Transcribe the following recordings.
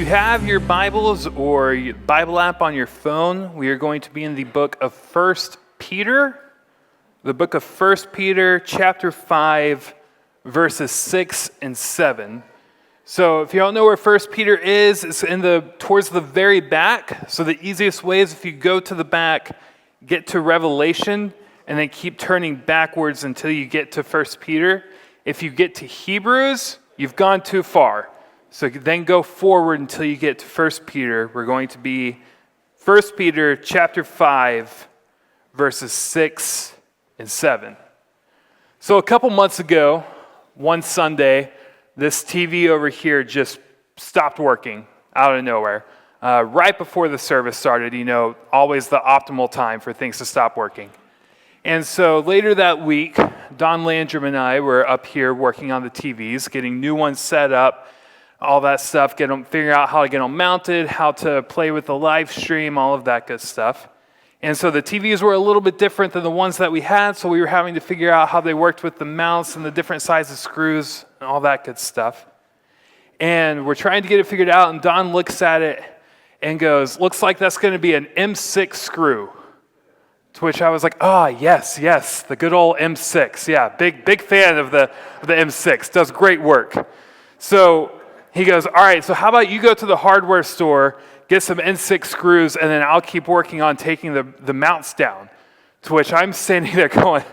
you have your Bibles or your Bible app on your phone, we are going to be in the book of 1 Peter. The book of 1 Peter, chapter 5, verses 6 and 7. So if you don't know where 1 Peter is, it's towards the very back. So the easiest way is if you go to the back, get to Revelation, and then keep turning backwards until you get to 1 Peter. If you get to Hebrews, you've gone too far. So then go forward until you get to 1 Peter. We're going to be 1 Peter chapter 5, verses 6 and 7. So a couple months ago, one Sunday, this TV over here just stopped working out of nowhere. Right before the service started, always the optimal time for things to stop working. And so later that week, Don Landrum and I were up here working on the TVs, getting new ones set up, all that stuff, figuring out how to get them mounted, how to play with the live stream, all of that good stuff. And so the TVs were a little bit different than the ones that we had, so we were having to figure out how they worked with the mounts and the different sizes screws and all that good stuff. And we're trying to get it figured out, and Don looks at it and goes, "Looks like that's going to be an M6 screw." To which I was like, yes, the good old M6. Yeah, big fan of the M6. Does great work. So he goes, "All right, so how about you go to the hardware store, get some M6 screws, and then I'll keep working on taking the mounts down." To which I'm standing there going,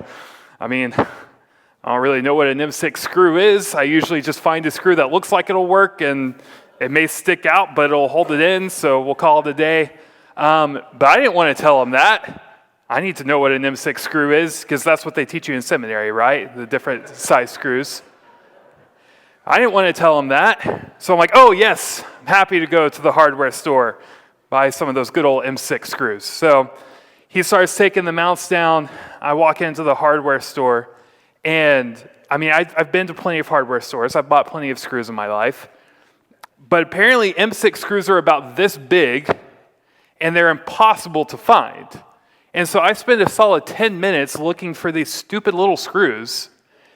I don't really know what an M6 screw is. I usually just find a screw that looks like it'll work, and it may stick out, but it'll hold it in, so we'll call it a day. But I didn't want to tell him that. I need to know what an M6 screw is, because that's what they teach you in seminary, right? The different size screws. I didn't want to tell him that. So I'm like, "Oh, yes, I'm happy to go to the hardware store, buy some of those good old M6 screws." So he starts taking the mounts down. I walk into the hardware store, and I've been to plenty of hardware stores. I've bought plenty of screws in my life. But apparently M6 screws are about this big, and they're impossible to find. And so I spend a solid 10 minutes looking for these stupid little screws.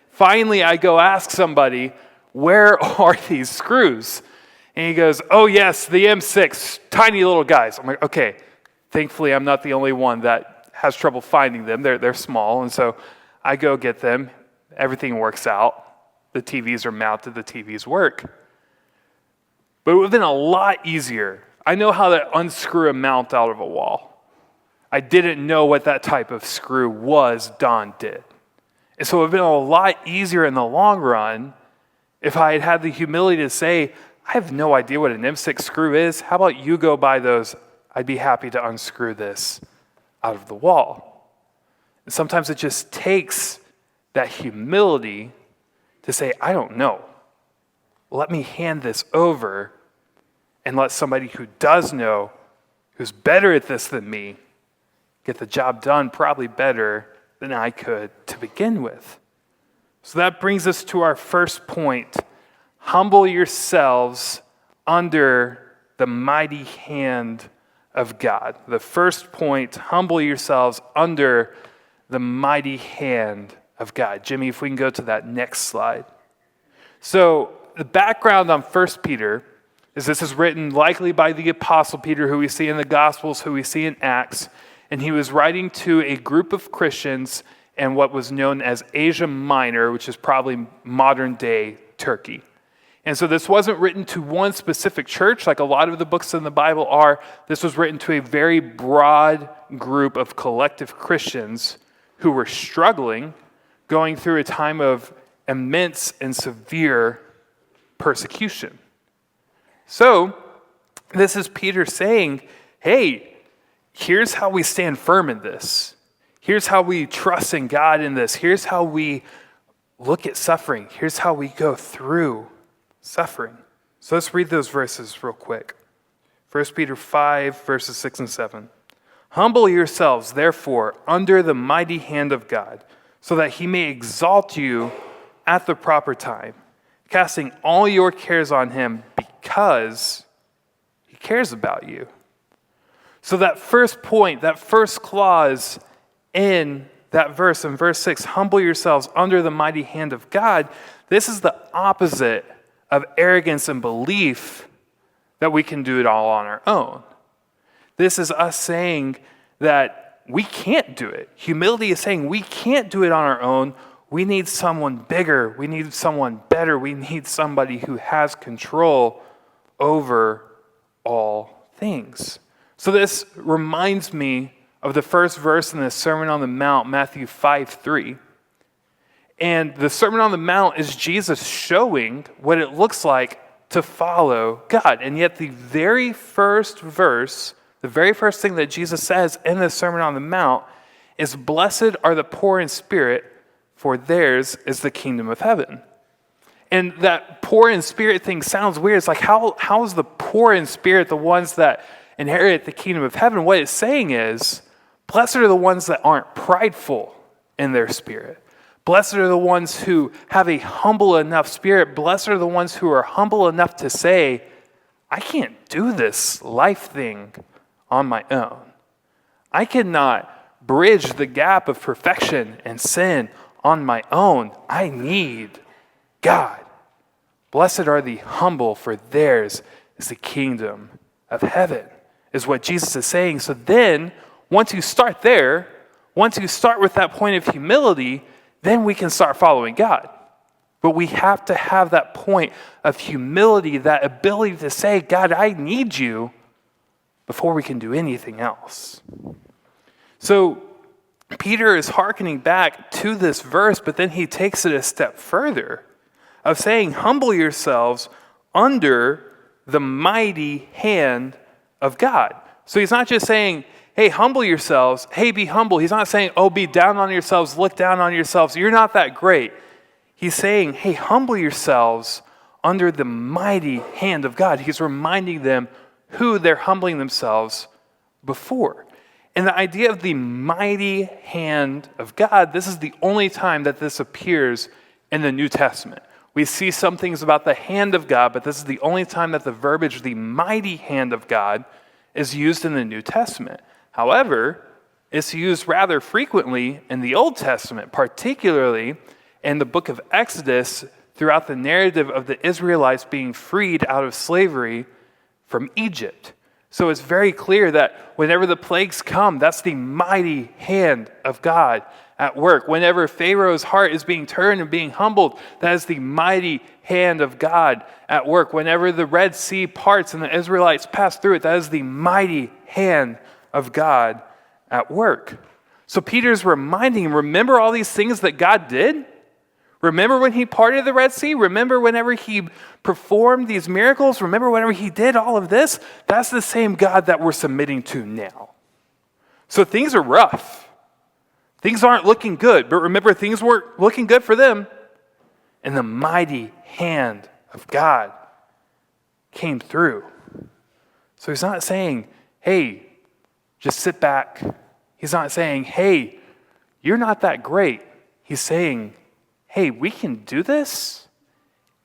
Finally, I go ask somebody, "Where are these screws?" And he goes, "Oh, yes, the M6, tiny little guys." I'm like, okay, thankfully I'm not the only one that has trouble finding them. They're small, and so I go get them. Everything works out. The TVs are mounted, the TVs work. But it would have been a lot easier. I know how to unscrew a mount out of a wall. I didn't know what that type of screw was. Don did. And so it would have been a lot easier in the long run if I had had the humility to say, "I have no idea what an M6 screw is. How about you go buy those? I'd be happy to unscrew this out of the wall." And sometimes it just takes that humility to say, "I don't know. Let me hand this over and let somebody who does know, who's better at this than me, get the job done probably better than I could to begin with." So that brings us to our first point. Humble yourselves under the mighty hand of God. The first point, humble yourselves under the mighty hand of God. Jimmy, if we can go to that next slide. So the background on 1 Peter is this is written likely by the Apostle Peter, who we see in the Gospels, who we see in Acts. And he was writing to a group of Christians in what was known as Asia Minor, which is probably modern-day Turkey. And so this wasn't written to one specific church like a lot of the books in the Bible are. This was written to a very broad group of collective Christians who were struggling, going through a time of immense and severe persecution. So this is Peter saying, hey, here's how we stand firm in this. Here's how we trust in God in this. Here's how we look at suffering. Here's how we go through suffering. So let's read those verses real quick. 1 Peter 5, verses 6 and 7. "Humble yourselves, therefore, under the mighty hand of God, so that he may exalt you at the proper time, casting all your cares on him because he cares about you." So that first point, that first clause in that verse, in verse 6, "Humble yourselves under the mighty hand of God," this is the opposite of arrogance and belief that we can do it all on our own. This is us saying that we can't do it. Humility is saying we can't do it on our own. We need someone bigger. We need someone better. We need somebody who has control over all things. So this reminds me of the first verse in the Sermon on the Mount, Matthew 5:3. And the Sermon on the Mount is Jesus showing what it looks like to follow God. And yet the very first verse, the very first thing that Jesus says in the Sermon on the Mount is, "Blessed are the poor in spirit, for theirs is the kingdom of heaven." And that poor in spirit thing sounds weird. It's like, how is the poor in spirit the ones that inherit the kingdom of heaven? What it's saying is, blessed are the ones that aren't prideful in their spirit. Blessed are the ones who have a humble enough spirit. Blessed are the ones who are humble enough to say, I can't do this life thing on my own. I cannot bridge the gap of perfection and sin on my own. I need God. Blessed are the humble, for theirs is the kingdom of heaven, is what Jesus is saying. So then, once you start there, once you start with that point of humility, then we can start following God. But we have to have that point of humility, that ability to say, God, I need you, before we can do anything else. So Peter is hearkening back to this verse, but then he takes it a step further of saying, humble yourselves under the mighty hand of God. So he's not just saying, hey, humble yourselves. Hey, be humble. He's not saying, oh, be down on yourselves, look down on yourselves. You're not that great. He's saying, hey, humble yourselves under the mighty hand of God. He's reminding them who they're humbling themselves before. And the idea of the mighty hand of God, this is the only time that this appears in the New Testament. We see some things about the hand of God, but this is the only time that the verbiage, the mighty hand of God, is used in the New Testament. However, it's used rather frequently in the Old Testament, particularly in the book of Exodus, throughout the narrative of the Israelites being freed out of slavery from Egypt. So it's very clear that whenever the plagues come, that's the mighty hand of God at work. Whenever Pharaoh's heart is being turned and being humbled, that is the mighty hand of God at work. Whenever the Red Sea parts and the Israelites pass through it, that is the mighty hand of God at work. So Peter's reminding him, remember all these things that God did? Remember when he parted the Red Sea? Remember whenever he performed these miracles? Remember whenever he did all of this? That's the same God that we're submitting to now. So things are rough. Things aren't looking good. But remember, things weren't looking good for them. And the mighty hand of God came through. So he's not saying, hey, just sit back. He's not saying, hey, you're not that great. He's saying, hey, we can do this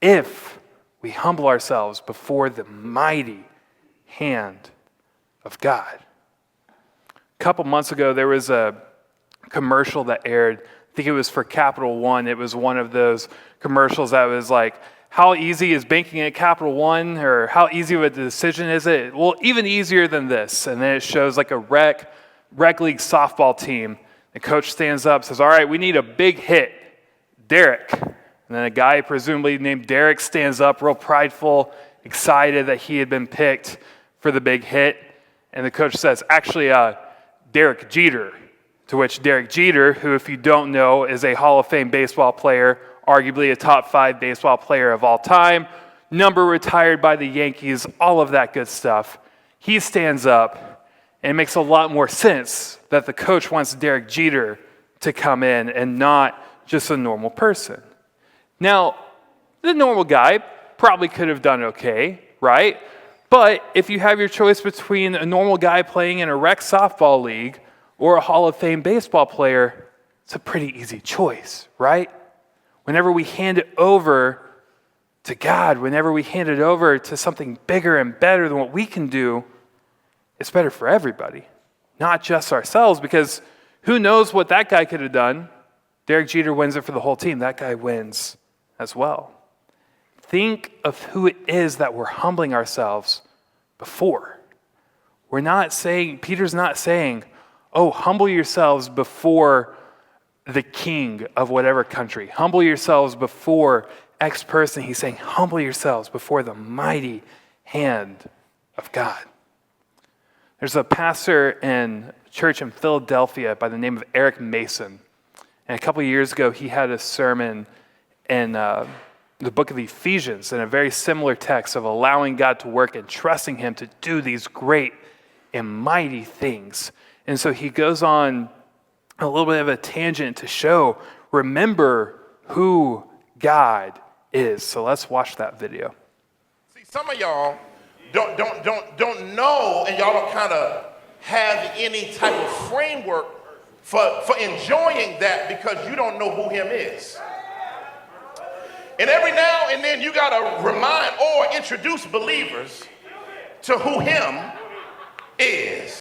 if we humble ourselves before the mighty hand of God. A couple months ago, there was a commercial that aired. I think it was for Capital One. It was one of those commercials that was like, how easy is banking at Capital One? Or how easy of a decision is it? Well, even easier than this. And then it shows like a rec league softball team. The coach stands up, says, all right, we need a big hit. Derek. And then a guy presumably named Derek stands up, real prideful, excited that he had been picked for the big hit. And the coach says, actually, Derek Jeter. To which Derek Jeter, who if you don't know, is a Hall of Fame baseball player, arguably a top 5 baseball player of all time, number retired by the Yankees, all of that good stuff. He stands up, and it makes a lot more sense that the coach wants Derek Jeter to come in and not just a normal person. Now, the normal guy probably could have done okay, right? But if you have your choice between a normal guy playing in a rec softball league or a Hall of Fame baseball player, it's a pretty easy choice, right? Whenever we hand it over to God, whenever we hand it over to something bigger and better than what we can do, it's better for everybody, not just ourselves, because who knows what that guy could have done. Derek Jeter wins it for the whole team. That guy wins as well. Think of who it is that we're humbling ourselves before. Peter's not saying, oh, humble yourselves before the king of whatever country. Humble yourselves before X person. He's saying, humble yourselves before the mighty hand of God. There's a pastor in a church in Philadelphia by the name of Eric Mason. And a couple of years ago, he had a sermon in the book of Ephesians in a very similar text of allowing God to work and trusting him to do these great and mighty things. And so he goes on a little bit of a tangent to show, remember who God is. So let's watch that video. See, some of y'all don't know, and y'all don't kind of have any type of framework for enjoying that because you don't know who him is. And every now and then you got to remind or introduce believers to who him is.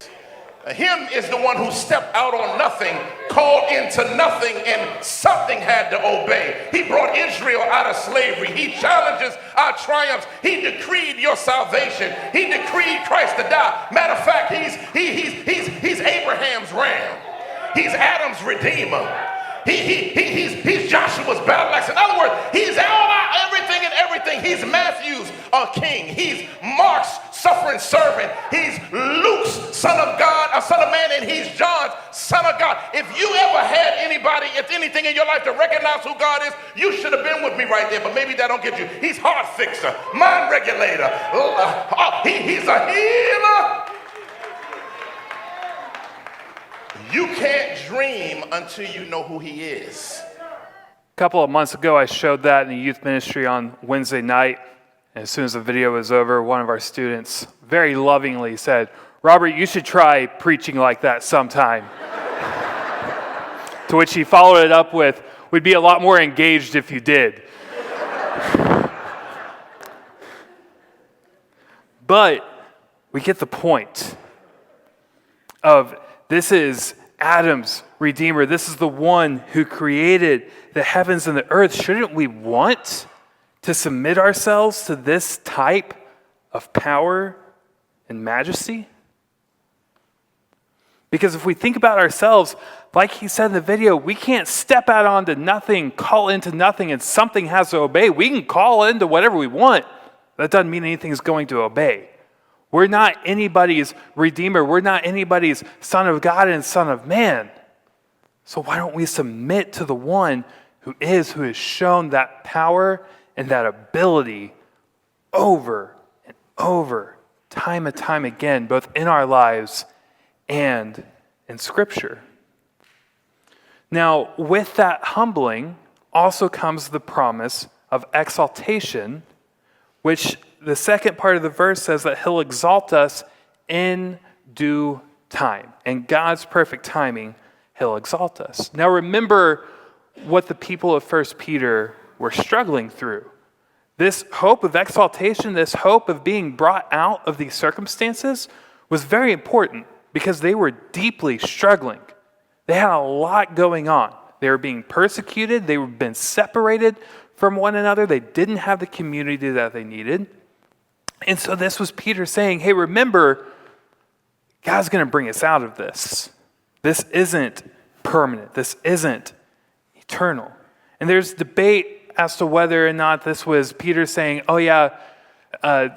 Him is the one who stepped out on nothing, called into nothing, and something had to obey. He brought Israel out of slavery. He challenges our triumphs. He decreed your salvation. He decreed Christ to die. Matter of fact, he's Abraham's ram. He's Adam's redeemer. He's Joshua's battle axe. In other words, he's everything and everything. He's Matthew's king. He's Mark's suffering servant. He's Luke's son of God, a son of man, and he's John's son of God. If you ever had anybody, if anything in your life to recognize who God is, you should have been with me right there, but maybe that don't get you. He's heart fixer, mind regulator. He's a healer. You can't dream until you know who he is. A couple of months ago, I showed that in the youth ministry on Wednesday night. And as soon as the video was over, one of our students very lovingly said, Robert, you should try preaching like that sometime. To which he followed it up with, we'd be a lot more engaged if you did. But we get the point of this is Adam's Redeemer. This is the one who created the heavens and the earth. Shouldn't we want to submit ourselves to this type of power and majesty? Because if we think about ourselves, like he said in the video, we can't step out onto nothing, call into nothing, and something has to obey. We can call into whatever we want. That doesn't mean anything's going to obey. We're not anybody's redeemer. We're not anybody's son of God and son of man. So why don't we submit to the one who has shown that power and that ability over and over, time and time again, both in our lives and in Scripture. Now, with that humbling also comes the promise of exaltation, which the second part of the verse says that he'll exalt us in due time. In God's perfect timing, he'll exalt us. Now remember what the people of 1 Peter were struggling through. This hope of exaltation, this hope of being brought out of these circumstances was very important because they were deeply struggling. They had a lot going on. They were being persecuted. They were being separated from one another. They didn't have the community that they needed. And so this was Peter saying, hey, remember, God's going to bring us out of this. This isn't permanent. This isn't eternal. And there's debate as to whether or not this was Peter saying, oh yeah,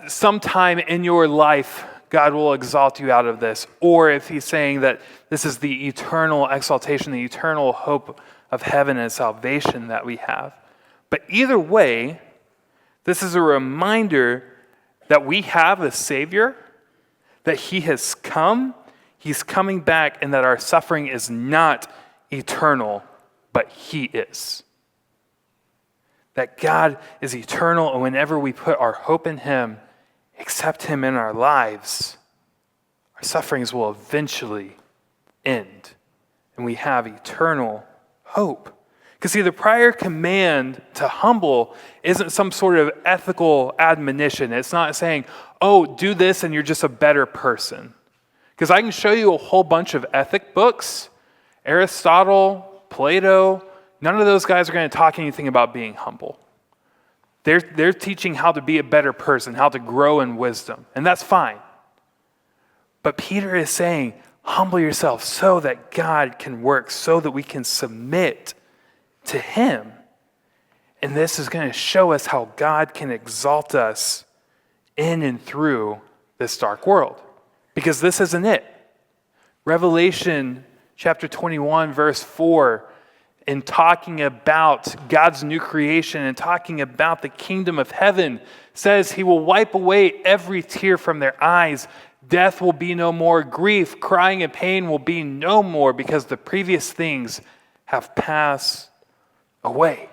sometime in your life, God will exalt you out of this. Or if he's saying that this is the eternal exaltation, the eternal hope of heaven and salvation that we have. But either way, this is a reminder that we have a Savior, that he has come, he's coming back, and that our suffering is not eternal, but he is. That God is eternal, and whenever we put our hope in him, accept him in our lives, our sufferings will eventually end, and we have eternal hope. Because see, the prior command to humble isn't some sort of ethical admonition. It's not saying, oh, do this and you're just a better person. Because I can show you a whole bunch of ethic books. Aristotle, Plato, none of those guys are going to talk anything about being humble. They're teaching how to be a better person, how to grow in wisdom. And that's fine. But Peter is saying, humble yourself so that God can work, so that we can submit to him. And this is going to show us how God can exalt us in and through this dark world. Because this isn't it. Revelation chapter 21, verse 4, in talking about God's new creation and talking about the kingdom of heaven, says he will wipe away every tear from their eyes. Death will be no more. Grief, crying, and pain will be no more because the previous things have passed away.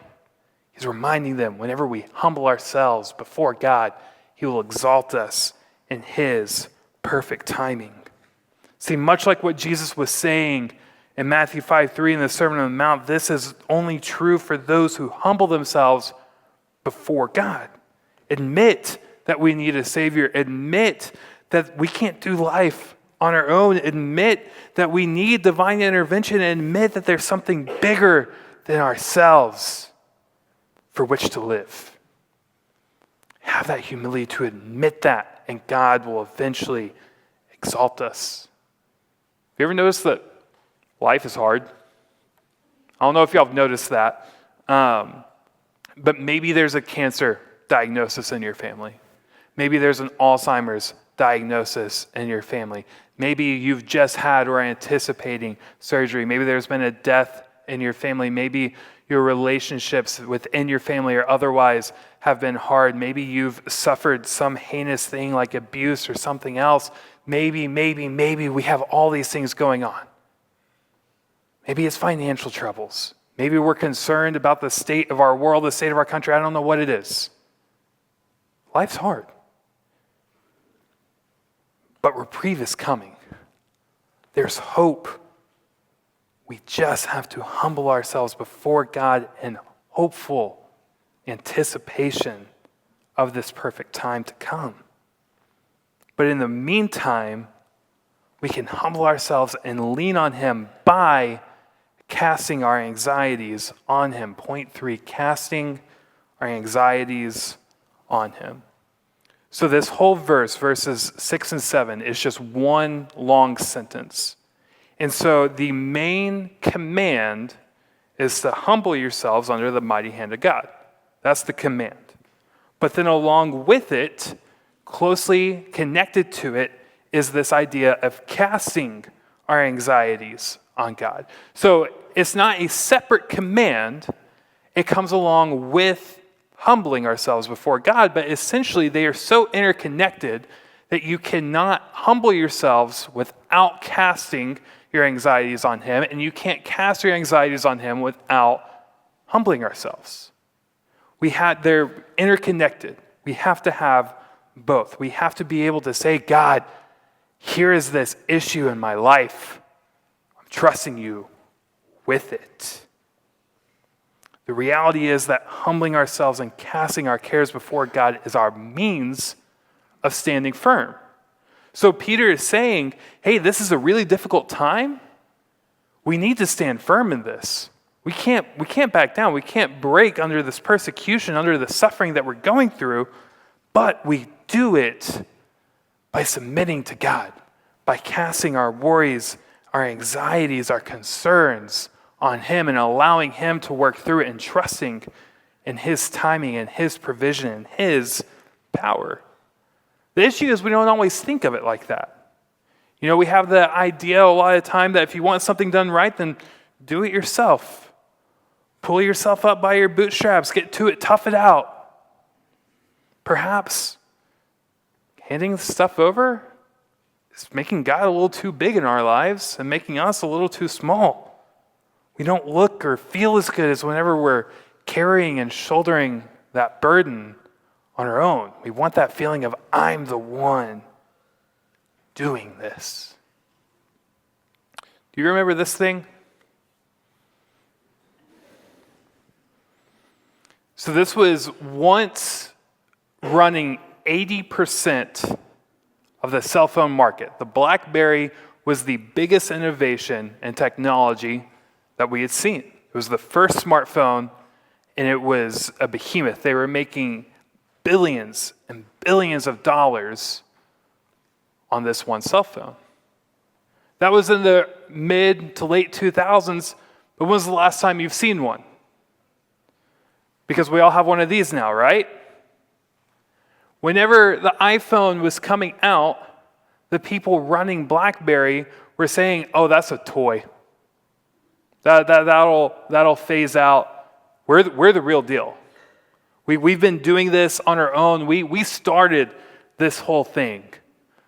He's reminding them whenever we humble ourselves before God, he will exalt us in his perfect timing. See, much like what Jesus was saying in Matthew 5:3 in the Sermon on the Mount, this is only true for those who humble themselves before God. Admit that we need a Savior. Admit that we can't do life on our own. Admit that we need divine intervention. And admit that there's something bigger than ourselves for which to live. Have that humility to admit that, and God will eventually exalt us. Have you ever noticed that life is hard? I don't know if y'all have noticed that, but maybe there's a cancer diagnosis in your family. Maybe there's an Alzheimer's diagnosis in your family. Maybe you've just had or are anticipating surgery. Maybe there's been a death in your family. Maybe your relationships within your family or otherwise have been hard. Maybe you've suffered some heinous thing like abuse or something else. Maybe we have all these things going on. Maybe it's financial troubles. Maybe we're concerned about the state of our world, the state of our country. I don't know what it is. Life's hard. But reprieve is coming. There's hope. We just have to humble ourselves before God in hopeful anticipation of this perfect time to come. But in the meantime, we can humble ourselves and lean on him by casting our anxieties on him. Point 3, casting our anxieties on him. So this whole verse, verses 6 and 7, is just one long sentence. And so the main command is to humble yourselves under the mighty hand of God. That's the command. But then along with it, closely connected to it, is this idea of casting our anxieties on God. So it's not a separate command. It comes along with humbling ourselves before God, but essentially they are so interconnected that you cannot humble yourselves without casting your anxieties on him, and you can't cast your anxieties on him without humbling ourselves. They're interconnected. We have to have both. We have to be able to say, God, here is this issue in my life. I'm trusting you with it. The reality is that humbling ourselves and casting our cares before God is our means of standing firm. So Peter is saying, hey, this is a really difficult time. We need to stand firm in this. We can't back down. We can't break under this persecution, under the suffering that we're going through, but we do it by submitting to God, by casting our worries, our anxieties, our concerns on him and allowing him to work through it and trusting in his timing and his provision and his power. The issue is we don't always think of it like that. You know, we have the idea a lot of the time that if you want something done right, then do it yourself. Pull yourself up by your bootstraps, get to it, tough it out. Perhaps handing the stuff over is making God a little too big in our lives and making us a little too small. We don't look or feel as good as whenever we're carrying and shouldering that burden on our own. We want that feeling of, I'm the one doing this. Do you remember this thing? So this was once running 80% of the cell phone market. The BlackBerry was the biggest innovation in technology that we had seen. It was the first smartphone, and it was a behemoth. They were making billions and billions of dollars on this one cell phone. That was in the mid to late 2000s, but when was the last time you've seen one? Because we all have one of these now, right? Whenever the iPhone was coming out, the people running BlackBerry were saying, oh, that's a toy. That'll phase out. We're the real deal. We've been doing this on our own. We started this whole thing.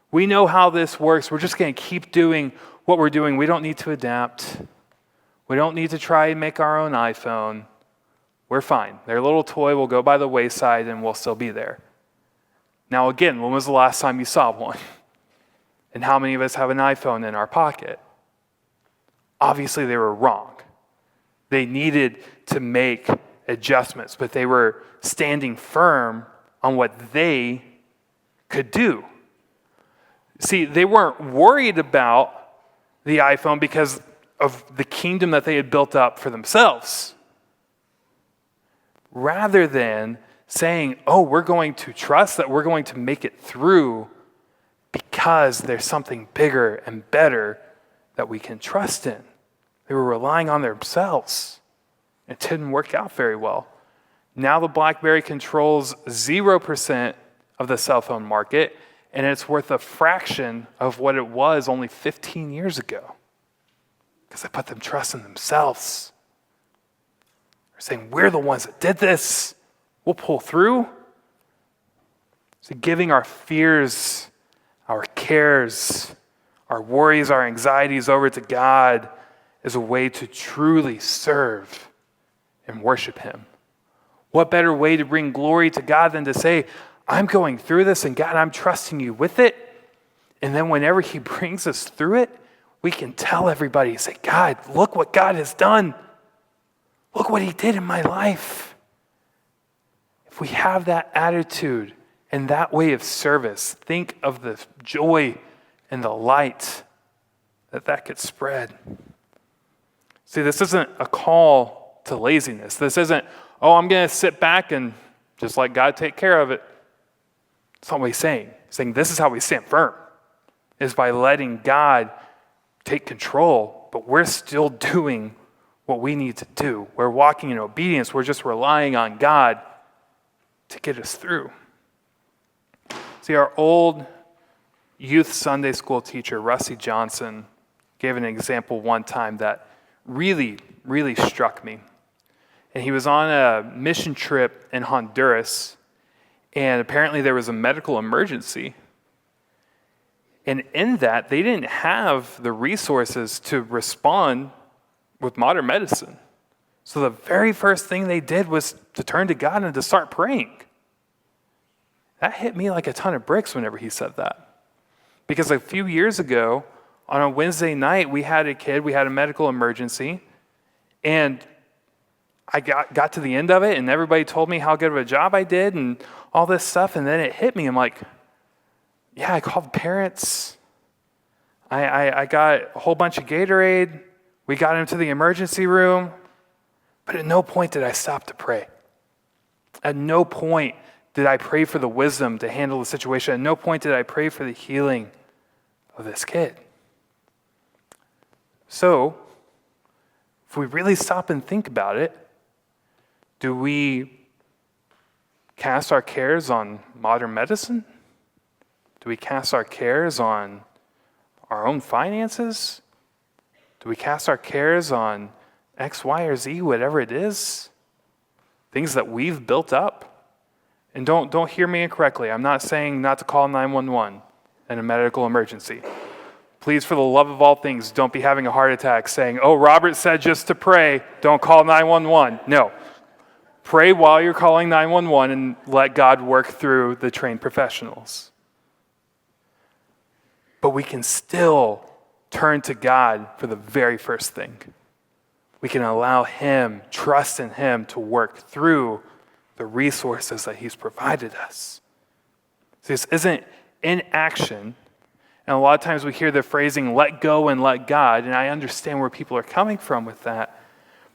We know how this works. We're just going to keep doing what we're doing. We don't need to adapt. We don't need to try and make our own iPhone. We're fine. Their little toy will go by the wayside and we'll still be there. Now again, when was the last time you saw one? And how many of us have an iPhone in our pocket? Obviously, they were wrong. They needed to make adjustments, but they were standing firm on what they could do. See, they weren't worried about the iPhone because of the kingdom that they had built up for themselves. Rather than saying, oh, we're going to trust that we're going to make it through because there's something bigger and better that we can trust in. They were relying on themselves. It didn't work out very well. Now the BlackBerry controls 0% of the cell phone market, and it's worth a fraction of what it was only 15 years ago. Because they put them trust in themselves. They're saying, we're the ones that did this. We'll pull through. So giving our fears, our cares, our worries, our anxieties over to God is a way to truly serve and worship Him. What better way to bring glory to God than to say, I'm going through this, and God, I'm trusting you with it. And then whenever He brings us through it, we can tell everybody, say, God, look what God has done. Look what He did in my life. If we have that attitude and that way of service, think of the joy and the light that could spread. See, this isn't a call to laziness. This isn't, oh, I'm going to sit back and just let God take care of it. That's not what He's saying. He's saying this is how we stand firm, is by letting God take control, but we're still doing what we need to do. We're walking in obedience. We're just relying on God to get us through. See, our old youth Sunday school teacher, Rusty Johnson, gave an example one time that really, really struck me. And he was on a mission trip in Honduras, and apparently there was a medical emergency. And in that, they didn't have the resources to respond with modern medicine. So the very first thing they did was to turn to God and to start praying. That hit me like a ton of bricks whenever he said that. Because a few years ago, on a Wednesday night, we had a medical emergency, and I got to the end of it, and everybody told me how good of a job I did and all this stuff, and then it hit me. I'm like, yeah, I called parents. I got a whole bunch of Gatorade. We got him to the emergency room. But at no point did I stop to pray. At no point did I pray for the wisdom to handle the situation. At no point did I pray for the healing of this kid. So, if we really stop and think about it, do we cast our cares on modern medicine? Do we cast our cares on our own finances? Do we cast our cares on X, Y, or Z, whatever it is? Things that we've built up? And don't hear me incorrectly. I'm not saying not to call 911 in a medical emergency. Please, for the love of all things, don't be having a heart attack saying, oh, Robert said just to pray, don't call 911. No. Pray while you're calling 911 and let God work through the trained professionals. But we can still turn to God for the very first thing. We can allow Him, trust in Him to work through the resources that He's provided us. See, this isn't inaction. And a lot of times we hear the phrasing, let go and let God, and I understand where people are coming from with that.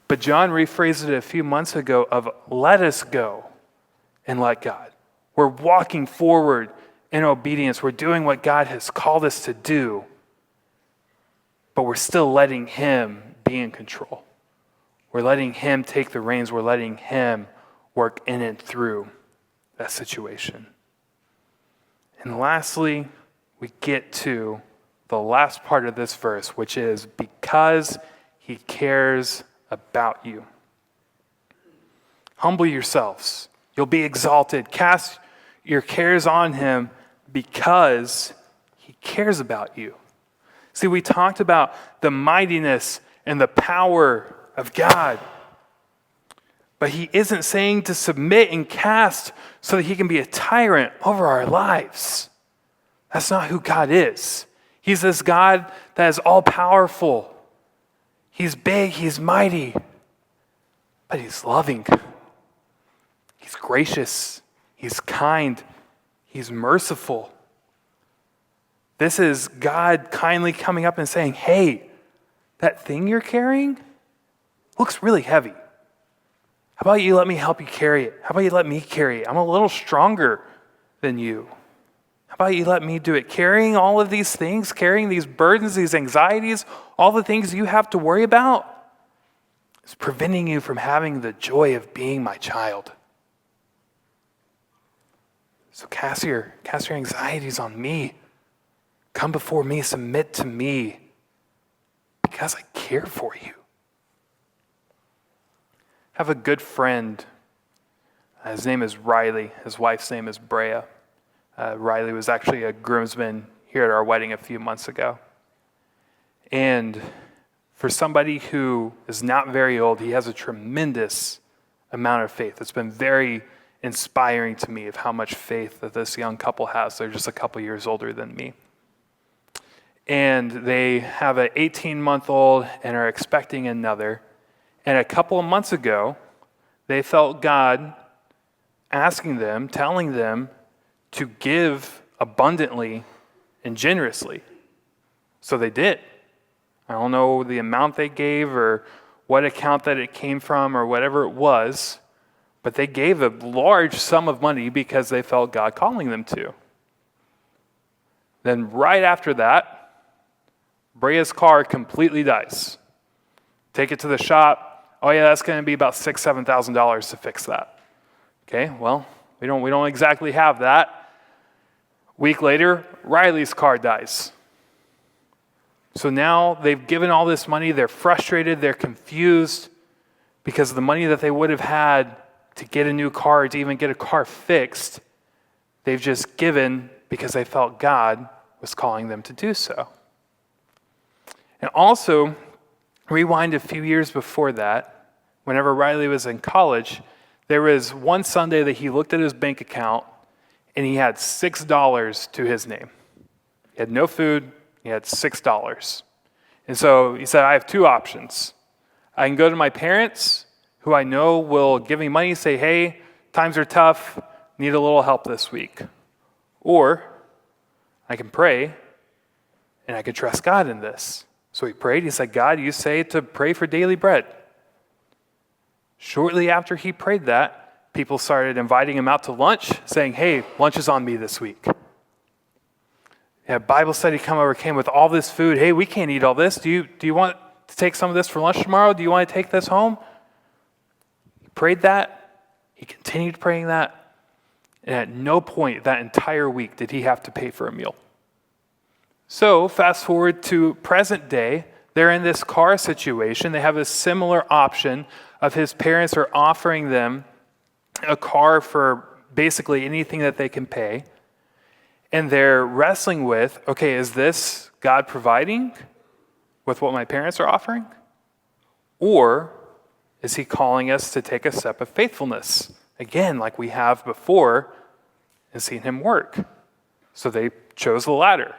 But John rephrased it a few months ago of let us go and let God. We're walking forward in obedience. We're doing what God has called us to do, but we're still letting him be in control. We're letting him take the reins. We're letting him work in and through that situation. And lastly, we get to the last part of this verse, which is because he cares about you. Humble yourselves. You'll be exalted. Cast your cares on him because he cares about you. See, we talked about the mightiness and the power of God. But he isn't saying to submit and cast so that he can be a tyrant over our lives. That's not who God is. He's this God that is all-powerful. He's big, he's mighty, but he's loving. He's gracious, he's kind, he's merciful. This is God kindly coming up and saying, hey, that thing you're carrying looks really heavy. How about you let me help you carry it? How about you let me carry it? I'm a little stronger than you. How about you let me do it? Carrying all of these things, carrying these burdens, these anxieties, all the things you have to worry about is preventing you from having the joy of being my child. So cast your anxieties on me. Come before me, submit to me, because I care for you. I have a good friend. His name is Riley. His wife's name is Brea. Riley was actually a groomsman here at our wedding a few months ago. And for somebody who is not very old, he has a tremendous amount of faith. It's been very inspiring to me of how much faith that this young couple has. They're just a couple years older than me. And they have an 18-month-old and are expecting another. And a couple of months ago, they felt God asking them, telling them to give abundantly and generously. So they did. I don't know the amount they gave or what account that it came from or whatever it was, but they gave a large sum of money because they felt God calling them to. Then right after that, Brea's car completely dies. Take it to the shop. Oh yeah, that's going to be about $6,000, $7,000 to fix that. Okay, well, we don't exactly have that. Week later, Riley's car dies. So now they've given all this money. They're frustrated. They're confused because the money that they would have had to get a new car, to even get a car fixed, they've just given because they felt God was calling them to do so. And also, rewind a few years before that, whenever Riley was in college, there was one Sunday that he looked at his bank account and he had $6 to his name. He had no food, he had $6. And so he said, I have two options. I can go to my parents, who I know will give me money, say, hey, times are tough, need a little help this week. Or I can pray and I can trust God in this. So he prayed. He said, God, you say to pray for daily bread. Shortly after he prayed that, people started inviting him out to lunch, saying, hey, lunch is on me this week. Yeah, Bible study came with all this food. Hey, we can't eat all this. Do you want to take some of this for lunch tomorrow? Do you want to take this home? He prayed that. He continued praying that. And at no point that entire week did he have to pay for a meal. So fast forward to present day, they're in this car situation. They have a similar option of his parents are offering them a car for basically anything that they can pay. And they're wrestling with, okay, is this God providing with what my parents are offering? Or is he calling us to take a step of faithfulness? Again, like we have before and seen him work. So they chose the latter.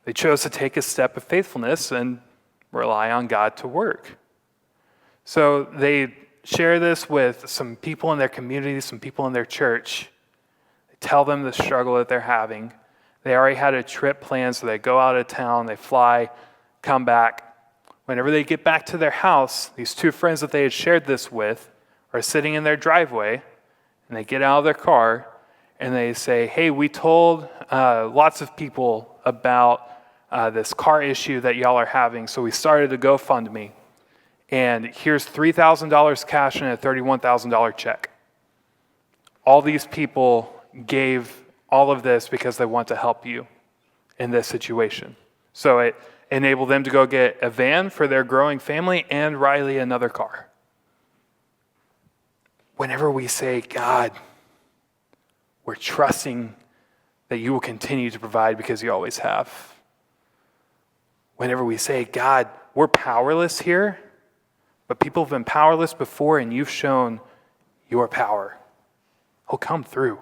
They chose to take a step of faithfulness and rely on God to work. So they share this with some people in their community, some people in their church. They tell them the struggle that they're having. They already had a trip planned, so they go out of town, they fly, come back. Whenever they get back to their house, these two friends that they had shared this with are sitting in their driveway, and they get out of their car, and they say, hey, we told lots of people about this car issue that y'all are having, so we started a GoFundMe, and here's $3,000 cash and a $31,000 check. All these people gave all of this because they want to help you in this situation. So it enabled them to go get a van for their growing family and Riley another car. Whenever we say, God, we're trusting that you will continue to provide because you always have. Whenever we say, God, we're powerless here, but people have been powerless before and you've shown your power. He'll come through.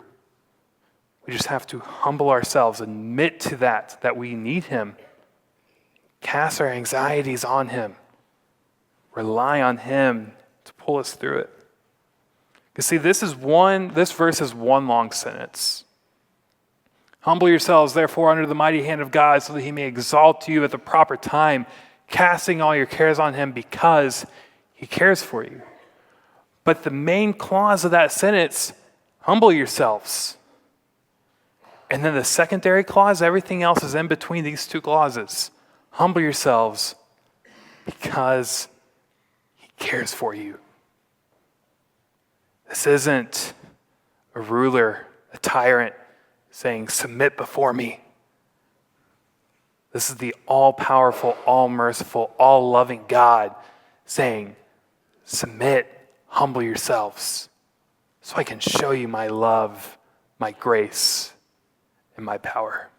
We just have to humble ourselves, admit to that we need him, cast our anxieties on him, rely on him to pull us through it. You see, this verse is one long sentence. Humble yourselves, therefore, under the mighty hand of God, so that he may exalt you at the proper time, casting all your cares on him because he cares for you. But the main clause of that sentence, humble yourselves. And then the secondary clause, everything else is in between these two clauses. Humble yourselves because he cares for you. This isn't a ruler, a tyrant saying, submit before me. This is the all-powerful, all-merciful, all-loving God saying, submit, humble yourselves, so I can show you my love, my grace, and my power.